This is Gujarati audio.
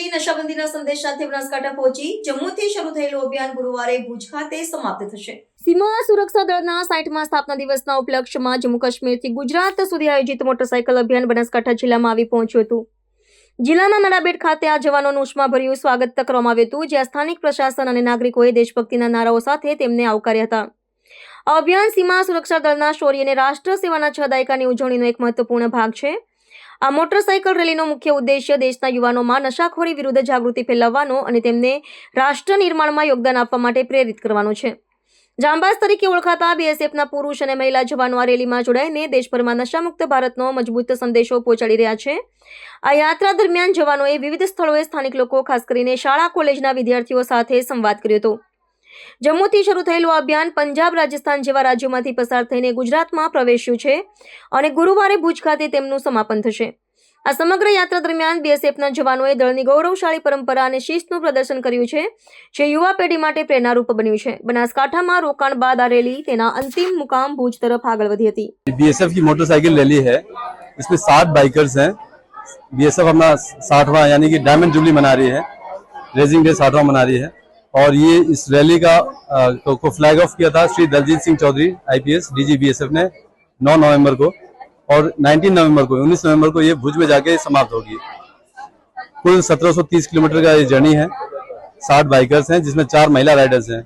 ડીજીપી નશાબંધીના સંદેશ સાથે બનાસકાંઠા પહોંચી જમ્મુથી શરૂ થયેલું અભિયાન ગુરુવારે ભુજ ખાતે સમાપ્ત થશે। સીમા સુરક્ષા દળના 60મા સ્થાપના દિવસના ઉપલક્ષ્યમાં જમ્મુ કાશ્મીરથી ગુજરાત સુધી આયોજિત મોટરસાયકલ અભિયાન બનાસકાંઠા જિલ્લામાં આવી પહોંચ્યું હતું। જિલ્લાના નડાબેટ ખાતે આ જવાનોનું ઉષ્માભર્યું સ્વાગત કરવામાં આવ્યું હતું, જ્યાં સ્થાનિક પ્રશાસન અને નાગરિકોએ દેશભક્તિના નારાઓ સાથે તેમને આવકાર્યા હતા। આ અભિયાન સીમા સુરક્ષા દળના શૌર્ય અને રાષ્ટ્ર સેવાના 6 દાયકાની ઉજવણીનો એક મહત્વપૂર્ણ ભાગ છે। આ મોટરસાયકલ રેલીનો મુખ્ય ઉદ્દેશ્ય દેશના યુવાનોમાં નશાખોરી વિરુદ્ધ જાગૃતિ ફેલાવવાનો અને તેમને રાષ્ટ્ર નિર્માણમાં યોગદાન આપવા માટે પ્રેરિત કરવાનો છે। જાંબાઝ તરીકે ઓળખાતા બીએસએફના પુરુષ અને મહિલા જવાનો આ રેલીમાં જોડાઈને દેશભરમાં નશામુક્ત ભારતનો મજબૂત સંદેશો પહોંચાડી રહ્યા છે। આ યાત્રા દરમિયાન જવાનોએ વિવિધ સ્થળોએ સ્થાનિક લોકો, ખાસ કરીને શાળા કોલેજના વિદ્યાર્થીઓ સાથે સંવાદ કર્યો હતો। જમ્મુથી શરૂ થયેલું આ અભિયાન પંજાબ, રાજસ્થાન જેવા રાજ્યોમાંથી પસાર થઈને ગુજરાતમાં પ્રવેશ્યું છે અને ગુરુવારે ભુજ ખાતે તેમનું સમાપન થશે। આ સમગ્ર યાત્રા દરમિયાન બીએસએફના જવાનોએ દળની ગૌરવશાળી પરંપરા અને શિસ્તનું પ્રદર્શન કર્યું છે, જે યુવા પેઢી માટે પ્રેરણારૂપ બન્યું છે। બનાસકાંઠામાં રોકાણ બાદ આ રેલી તેના અંતિમ મુકામ ભુજ તરફ આગળ વધી હતી। बीएसएफ की मोटरसाइकिल रैली है। इसमें 60 बाइकर्स हैं। बीएसएफ अपना 60वां यानी कि डायमंड जुबली मना रही है, रेजिंग डे 60वां मना रही है। और ये इस रैली को फ्लैग ऑफ किया था Shri Daljit Singh Chaudhary IPS DG BSF ने 9 नवंबर को, और 19 नवंबर को 19 नवंबर को ये भुज में जाके समाप्त होगी। कुल 1730 किलोमीटर का ये जर्नी है। 60 बाइकर्स हैं, जिसमें 4 महिला राइडर्स हैं।